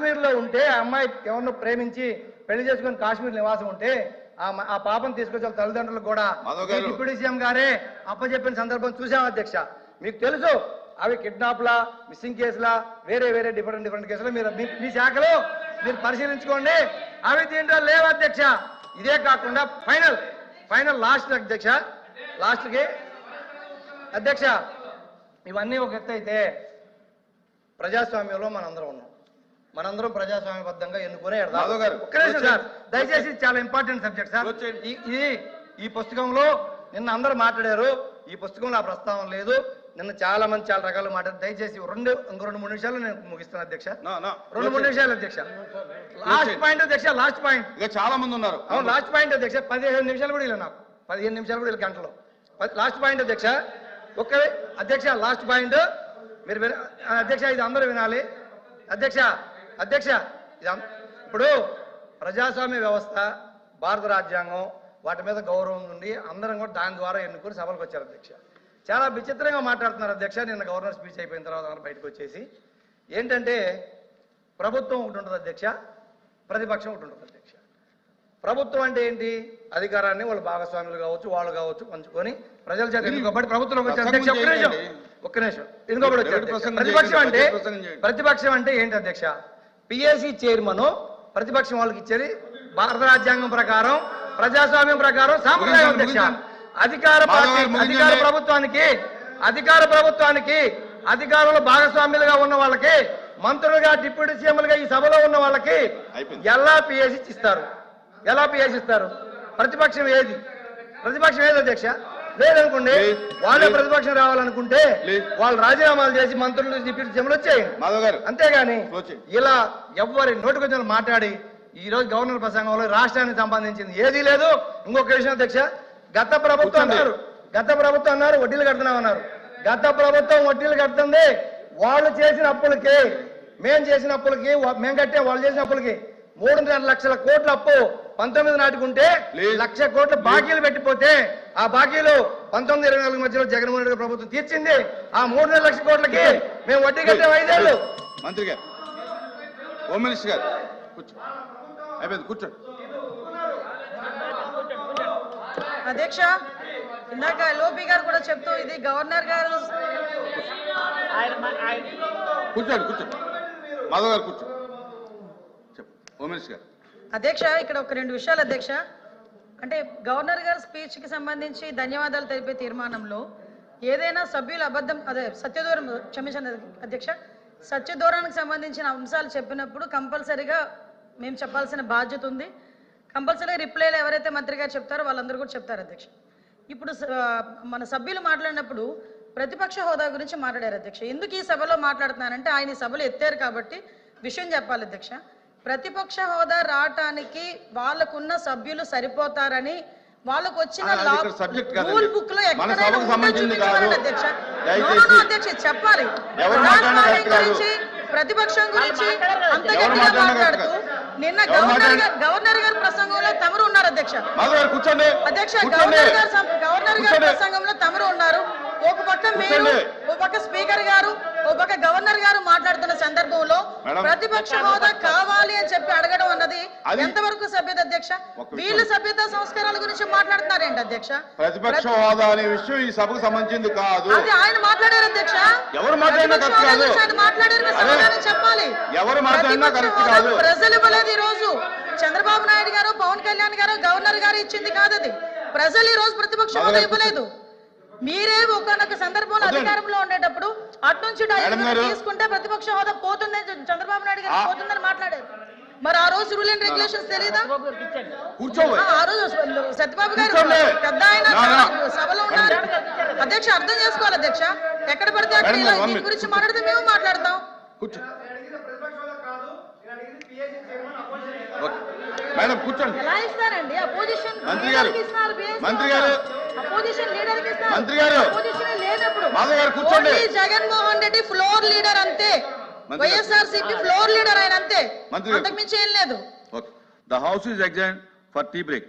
కాశ్మీర్లో ఉంటే ఆ అమ్మాయి ఎవరినో ప్రేమించి పెళ్లి చేసుకుని కాశ్మీర్ నివాసం ఉంటే ఆ పాపను తీసుకొచ్చి వాళ్ళ తల్లిదండ్రులకు కూడా డిప్యూటీ సీఎం గారే అప్పచెప్పిన సందర్భం చూసాం అధ్యక్ష. మీకు తెలుసు అవి కిడ్నాప్లా, మిస్సింగ్ కేసులా, వేరే వేరే డిఫరెంట్ కేసులు మీరు మీ శాఖలో మీరు పరిశీలించుకోండి. అవి దీంట్లో లేవు అధ్యక్ష. ఇదే కాకుండా ఫైనల్ లాస్ట్ అధ్యక్ష, లాస్ట్కి అధ్యక్ష ఇవన్నీ ఒక ఎత్తు అయితే ప్రజాస్వామ్యంలో మనందరం ఉన్నాం. మనందరం ప్రజాస్వామ్యబద్ధంగా ఎన్నుకునే దయచేసి చాలా ఇంపార్టెంట్ సబ్జెక్ట్ సార్. ఈ పుస్తకంలో నిన్న అందరూ మాట్లాడారు, ఈ పుస్తకంలో ఆ ప్రస్తావన లేదు. నిన్న చాలా మంది చాలా రకాలు మాట్లాడారు. దయచేసి ఇంకో 2-3 నిమిషాలు నేను ముగిస్తాను అధ్యక్ష. 2-3 నిమిషాలు అధ్యక్ష. లాస్ట్ పాయింట్ అధ్యక్ష, లాస్ట్ పాయింట్. చాలా మంది ఉన్నారు. అవును లాస్ట్ పాయింట్ అధ్యక్ష. 15 నిమిషాలు కూడా ఇలా నాకు 15 నిమిషాలు కూడా గంటలో లాస్ట్ పాయింట్ అధ్యక్ష. ఒకే అధ్యక్ష లాస్ట్ పాయింట్ మీరు అధ్యక్ష ఇది అందరూ వినాలి అధ్యక్ష. ఇప్పుడు ప్రజాస్వామ్య వ్యవస్థ, భారత రాజ్యాంగం, వాటి మీద గౌరవం నుండి అందరం కూడా దాని ద్వారా ఎన్నుకుని సభలకు వచ్చారు అధ్యక్ష. చాలా విచిత్రంగా మాట్లాడుతున్నారు అధ్యక్ష. నిన్న గవర్నర్ స్పీచ్ అయిపోయిన తర్వాత బయటకు వచ్చేసి ఏంటంటే ప్రభుత్వం ఒకటి ఉంటుంది అధ్యక్ష, ప్రతిపక్షం ఒకటి ఉంటుంది అధ్యక్ష. ప్రభుత్వం అంటే ఏంటి? అధికారాన్ని వాళ్ళు భాగస్వాములు కావచ్చు, వాళ్ళు కావచ్చు పంచుకొని ప్రజల చేత ఎన్నుకోబడి ప్రభుత్వంలోకి వచ్చారు అధ్యక్ష. ఒక్క నిమిషం ఎన్నుకోబడి వచ్చారు. ప్రతిపక్షం అంటే ఏంటి అధ్యక్ష? పిఎస్సి చైర్మన్ ప్రతిపక్షం వాళ్ళకి ఇచ్చేది భారత రాజ్యాంగం ప్రకారం, ప్రజాస్వామ్యం ప్రకారం సాంప్రదాయం అధ్యక్ష. అధికార ప్రభుత్వానికి అధికారంలో భాగస్వామ్యులుగా ఉన్న వాళ్ళకి, మంత్రులుగా, డిప్యూటీ సీఎంలుగా ఈ సభలో ఉన్న వాళ్ళకి ఎలా పిఎస్సి ఇస్తారు? ప్రతిపక్షం ఏది అధ్యక్ష? లేదనుకోండి, వాళ్ళే ప్రతిపక్షం రావాలనుకుంటే వాళ్ళు రాజీనామాలు చేసి మంత్రులు, డిప్యూటీ సీఎంలు వచ్చేయండి. అంతేగాని ఇలా ఎవరి నోటికొచ్చిన మాట్లాడి ఈ రోజు గవర్నర్ ప్రసంగంలో రాష్ట్రానికి సంబంధించింది ఏదీ లేదు. ఇంకొక విషయం అధ్యక్ష, గత ప్రభుత్వం అన్నారు వడ్డీలు కడుతున్నామన్నారు. గత ప్రభుత్వం వడ్డీలు కడుతుంది వాళ్ళు చేసిన అప్పులకి, మేము చేసిన అప్పులకి, మేము కట్టే వాళ్ళు చేసిన అప్పులకి 3.5 లక్షల కోట్ల అప్పు 19 నాటికి ఉంటే 1 లక్ష కోట్ల బాకీలు పెట్టిపోతే ఆ బాకీలు 19-24 మధ్యలో జగన్మోహన్ రెడ్డి ప్రభుత్వం తీర్చింది. ఆ 3.5 లక్షల కోట్లకి మేము వడ్డీ కట్టే 5 ఏళ్ళు. మంత్రి గారు, హోమ్ మినిస్టర్ గారు అయిపోయింది, కూర్చోండి అధ్యక్ష. ఇందాక లోపి గారు కూడా చెప్తూ ఇది గవర్నర్ గారు కూర్చోండి మాధవ్ గారు కూర్చోండి. హోమ్ మినిస్టర్ గారు. అధ్యక్ష ఇక్కడ ఒక 2 విషయాలు అధ్యక్ష. అంటే గవర్నర్ గారి స్పీచ్ కి సంబంధించి ధన్యవాదాలు తెలిపే తీర్మానంలో ఏదైనా సభ్యులు సత్యదూరం క్షమించండి అధ్యక్ష, సత్యదూరానికి సంబంధించిన అంశాలు చెప్పినప్పుడు కంపల్సరీగా మేము చెప్పాల్సిన బాధ్యత ఉంది. కంపల్సరీ రిప్లైలు ఎవరైతే మంత్రి గారు చెప్తారో వాళ్ళందరూ కూడా చెప్తారు అధ్యక్ష. ఇప్పుడు మన సభ్యులు మాట్లాడినప్పుడు ప్రతిపక్ష హోదా గురించి మాట్లాడారు అధ్యక్ష. ఎందుకు ఈ సభలో మాట్లాడుతున్నానంటే ఆయన ఈ సభలో ఎత్తారు కాబట్టి విషయం చెప్పాలి అధ్యక్ష. ప్రతిపక్ష హోదా రావటానికి వాళ్ళకున్న సభ్యులు సరిపోతారని వాళ్ళకు వచ్చిన రూల్ బుక్ లో అధ్యక్ష చెప్పాలి. గురించి ప్రతిపక్షం గురించి అంత గట్టిగా మాట్లాడుతూ నిన్న గవర్నర్ గారి ప్రసంగంలో తమరు ఉన్నారు అధ్యక్ష. గవర్నర్ గారి ప్రసంగంలో తమరు ఉన్నారు. ఒక పక్క మీరు, ఒక పక్క స్పీకర్ గారు, ఒక పక్క గవర్నర్ గారు మాట్లాడుతున్న సందర్భంలో ప్రతిపక్ష హోదా కావాలి అని చెప్పి అడగడం అన్నది ఎంతవరకు సభ్యత అధ్యక్ష? వీళ్ళు సభ్యత సంస్కారాల గురించి మాట్లాడుతున్నారేంటి అధ్యక్ష? ప్రతిపక్ష హోదా అనే విషయం ఈ సభకు సంబంధించింది కాదు. అది ఆయన మాట్లాడారు అధ్యక్ష. ఎవరు మాట్లాడారు? చెప్పాలి. ప్రజలు ఇవ్వలేదు. ఈ రోజు చంద్రబాబు నాయుడు గారు, పవన్ కళ్యాణ్ గారు, గవర్నర్ గారు ఇచ్చింది కాదు అది. ప్రజలు ఈ రోజు ప్రతిపక్ష హోదా ఇవ్వలేదు. మీరే ఒకనొక సందర్భంలో అధికారంలో ఉండేటప్పుడు అట్నుంచి తీసుకుంటే ప్రతిపక్ష హోదా పోతుందని చంద్రబాబు నాయుడు గారు పోతుందని మాట్లాడారు. మరి ఆ రోజు రూల్ అండ్ రెగ్యులేషన్స్ తెలీదా? ఆ రోజు సత్యబాబు గారు పెద్ద ఆయన సభలో ఉన్నారు అధ్యక్ష. అర్థం చేసుకోవాలి అధ్యక్ష. ఎక్కడ పడితే అక్కడ దీని గురించి మాట్లాడితే మేము మాట్లాడతాం. మేడం కూర్చోండి. ఎలా ఇస్తారండి అపోజిషన్? మంత్రి గారు అపోజిషన్ లీడర్ కి ఇస్తారు. మంత్రి గారు అపోజిషన్ లేనప్పుడు మాధవ్ గారు కూర్చోండి. జగన్మోహన్ రెడ్డి ఫ్లోర్ లీడర్ అంతే. వైఎస్ఆర్సీపీ ఫ్లోర్ లీడర్ ఆయన అంతే, అంతకు మించి ఏం లేదు. The house is adjourned for tea break.